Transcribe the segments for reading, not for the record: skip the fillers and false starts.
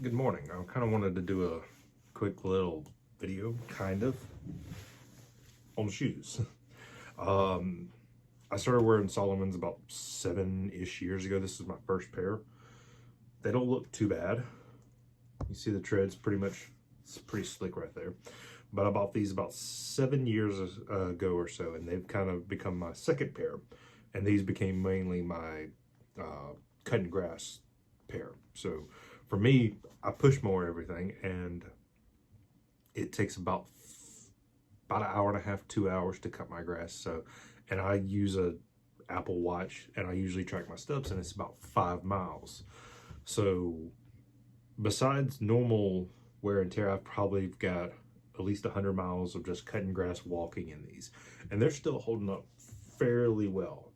Good morning. I kind of wanted to do a quick little video, on shoes. I started wearing Salomon's about 7-ish years ago. This is my first pair. They don't look too bad. You see the treads it's pretty slick right there. But I bought these about 7 years ago or so, and they've kind of become my second pair. And these became mainly my cutting grass pair. So for me, I push mower everything, and it takes about an hour and a half, 2 hours to cut my grass. So, and I use a Apple Watch, and I usually track my steps, and it's about 5 miles. So besides normal wear and tear, I've probably got at least 100 miles of just cutting grass walking in these, and they're still holding up fairly well.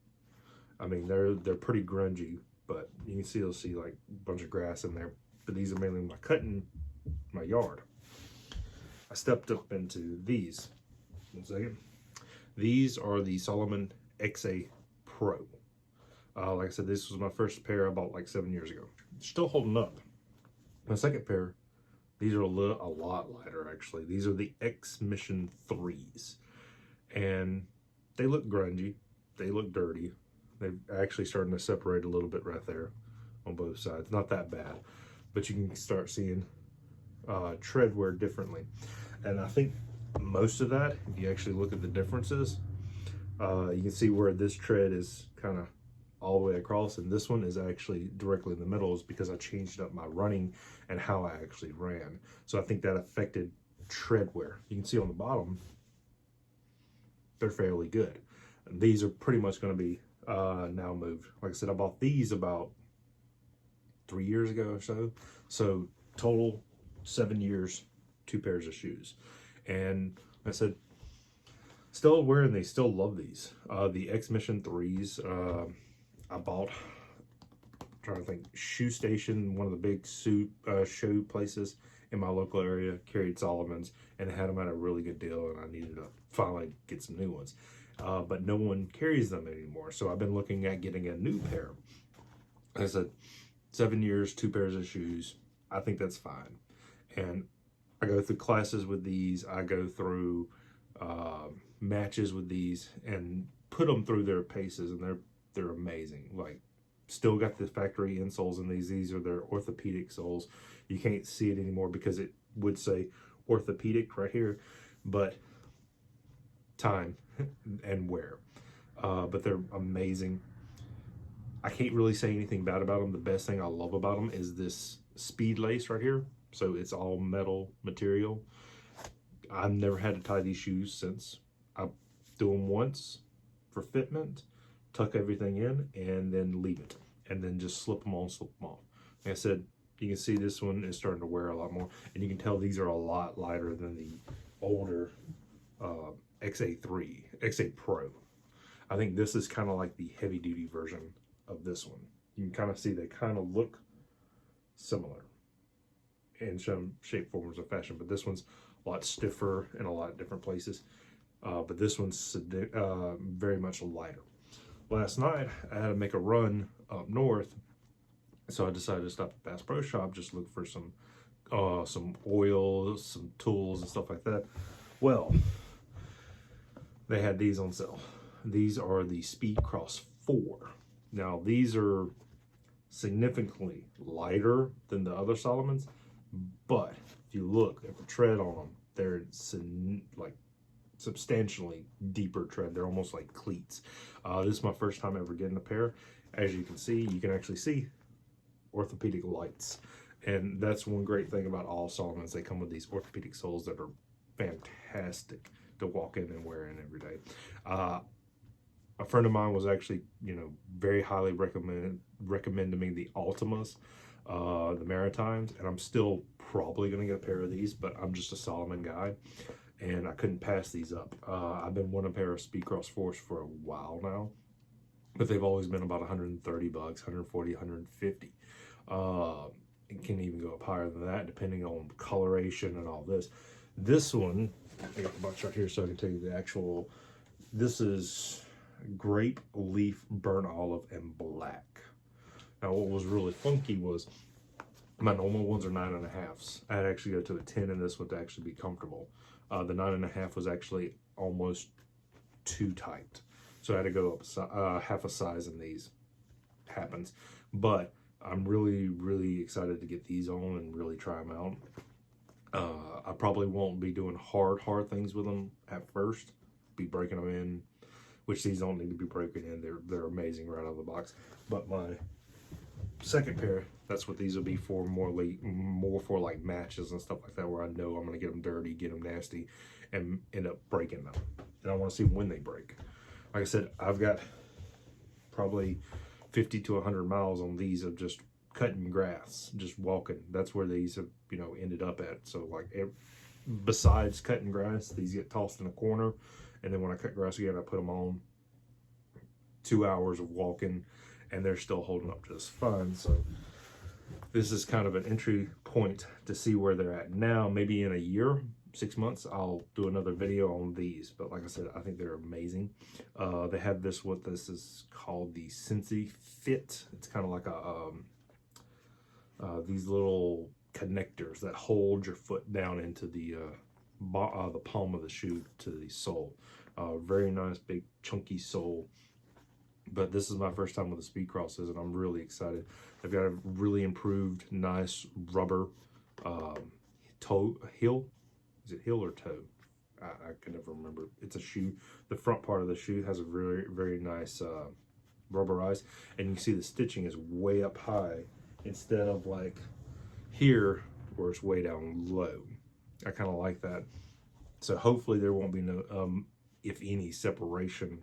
I mean, they're pretty grungy, but you can still see like a bunch of grass in there. But these are mainly my cutting my yard. I stepped up into these. 1 second. These are the Salomon XA Pro. Like I said, this was my first pair I bought like 7 years ago. Still holding up. My second pair, these are a lot lighter actually. These are the X Mission 3s. And they look grungy. They look dirty. They're actually starting to separate a little bit right there on both sides. Not that bad, but you can start seeing tread wear differently. And I think most of that, if you actually look at the differences, you can see where this tread is kind of all the way across, and this one is actually directly in the middle, is because I changed up my running and how I actually ran. So I think that affected tread wear. You can see on the bottom, they're fairly good. And these are pretty much going to be now moved. Like I said, I bought these about 3 years ago or so. So total 7 years, 2 pairs of shoes. And like I said, still wearing these, still love these. The X Mission 3s, I bought, I'm trying to think, Shoe Station, one of the big shoe places in my local area, carried Salomon's, and had them at a really good deal, and I needed to finally get some new ones. But no one carries them anymore, so I've been looking at getting a new pair. Like I said, 7 years, 2 pairs of shoes, I think that's fine. And I go through classes with these, I go through matches with these, and put them through their paces, and they're amazing. Like, still got the factory insoles in these. These are their orthopedic soles. You can't see it anymore because it would say orthopedic right here, but time and wear. But they're amazing. I can't really say anything bad about them. The best thing I love about them is this speed lace right here. So it's all metal material. I've never had to tie these shoes since. I do them once for fitment, tuck everything in, and then leave it. And then just slip them on, slip them off. Like I said, you can see this one is starting to wear a lot more. And you can tell these are a lot lighter than the older XA Pro. I think this is kind of like the heavy duty version of this one. You can kind of see they kind of look similar in some shape, forms, or fashion, but this one's a lot stiffer in a lot of different places. But this one's very much lighter. Last night, I had to make a run up north, so I decided to stop at Bass Pro Shop, just look for some oil, some tools, and stuff like that. Well, they had these on sale. These are the Speedcross 4. Now, these are significantly lighter than the other Salomons, but if you look at the tread on them, they're like substantially deeper tread. They're almost like cleats. This is my first time ever getting a pair. As you can see, you can actually see orthopedic lights, and that's one great thing about all Salomons. They come with these orthopedic soles that are fantastic to walk in and wear in every day. A friend of mine was actually, very highly recommending me the Ultimas, the Maritimes, and I'm still probably going to get a pair of these, but I'm just a Salomon guy, and I couldn't pass these up. I've been wanting a pair of Speedcross 4s for a while now, but they've always been about 130 bucks, 140, 150. It can even go up higher than that, depending on coloration and all this. This one, I got the box right here so I can tell you the actual, this is grape leaf, burnt olive, and black. Now what was really funky was My normal ones are 9.5s. I'd actually go to a 10 in this one to actually be comfortable. The 9.5 was actually almost too tight, so I had to go up half a size in these. Happens, but I'm really excited to get these on and really try them out. I probably won't be doing hard things with them at first. Be breaking them in, which these don't need to be broken in. They're amazing right out of the box. But my second pair, that's what these will be for, more for like matches and stuff like that, where I know I'm gonna get them dirty, get them nasty, and end up breaking them. And I want to see when they break. Like I said, I've got probably 50 to 100 miles on these of just cutting grass, just walking. That's where these have, you know, ended up at. So like, besides cutting grass, these get tossed in a corner, and then when I cut grass again, I put them on. 2 hours of walking, and they're still holding up just fine. So this is kind of an entry point to see where they're at now. Maybe in a year, 6 months, I'll do another video on these. But like I said, I think they're amazing. They have this, what this is called, the Sensi Fit. It's kind of like these little connectors that hold your foot down into the palm of the shoe to the sole. Very nice, big, chunky sole. But this is my first time with the Speedcrosses, and I'm really excited. They've got a really improved, nice rubber heel. Is it heel or toe? I can never remember. It's a shoe. The front part of the shoe has a very nice rubberized, and you see the stitching is way up high instead of like here where it's way down low. I kind of like that. So hopefully there won't be no, if any, separation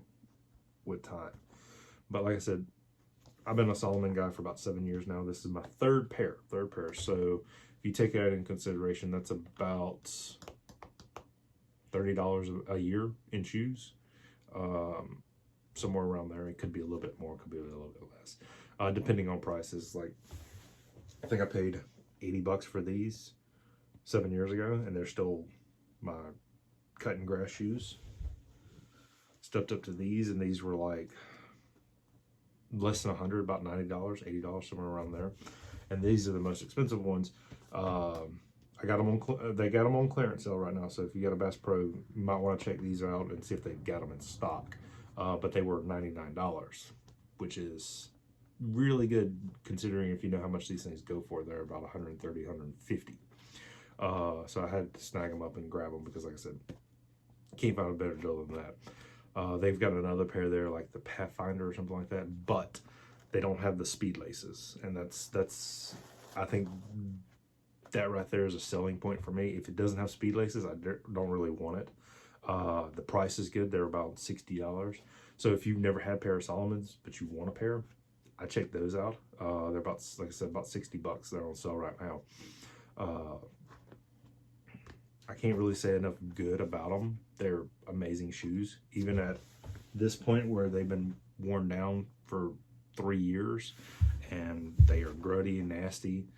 with time. But like I said, I've been a Salomon guy for about 7 years now. This is my third pair. So if you take that in consideration, that's about $30 a year in shoes. Somewhere around there. It could be a little bit more, it could be a little bit less. Depending on prices. Like, I think I paid $80 for these 7 years ago, and they're still my cutting grass shoes. Stepped up to these, and these were like less than 100, about $90, $80, somewhere around there. And these are the most expensive ones. I got them on, they got them on clearance sale right now. So if you got a Bass Pro, you might want to check these out and see if they've got them in stock. But they were $99, which is really good considering if you know how much these things go for. They're about 130, 150. So I had to snag them up and grab them because, like I said, can't find a better deal than that. They've got another pair there, like the Pathfinder or something like that, but they don't have the speed laces, and that's I think that right there is a selling point for me. If it doesn't have speed laces, I don't really want it. The price is good. They're about $60. So if you've never had a pair of Salomons, but you want a pair, I checked those out. They're about, like I said, about $60. They're on sale right now. I can't really say enough good about them. They're amazing shoes. Even at this point where they've been worn down for 3 years and they are grody and nasty,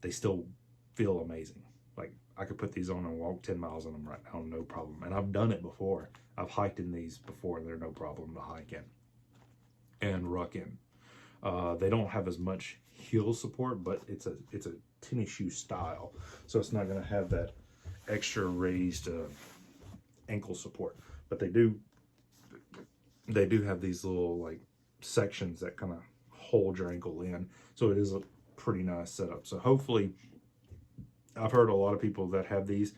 they still feel amazing. Like, I could put these on and walk 10 miles in them right now, no problem. And I've done it before. I've hiked in these before, and they're no problem to hike in and ruck in. They don't have as much heel support, but it's a tennis shoe style, so it's not going to have that extra raised ankle support. But they do have these little like sections that kind of hold your ankle in, so it is a pretty nice setup. So hopefully, I've heard a lot of people that have these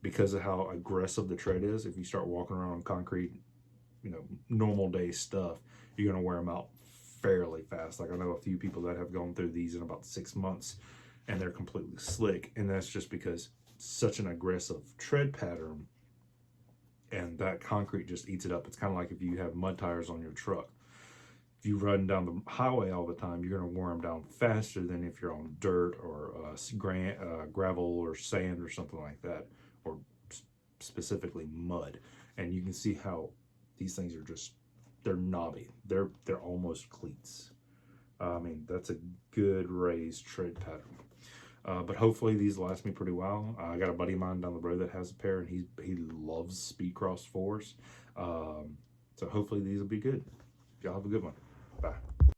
because of how aggressive the tread is. If you start walking around on concrete, you know, normal day stuff, you're going to wear them out fairly fast. Like, I know a few people that have gone through these in about 6 months and they're completely slick, and that's just because it's such an aggressive tread pattern and that concrete just eats it up. It's kind of like if you have mud tires on your truck. If you run down the highway all the time, you're going to wear them down faster than if you're on dirt or gravel or sand or something like that, or specifically mud. And you can see how these things are just, they're knobby. They're almost cleats. I mean, that's a good raised tread pattern. But hopefully these last me pretty well. I got a buddy of mine down the road that has a pair, and he loves Speedcross 4s. So hopefully these will be good. Y'all have a good one. Bye.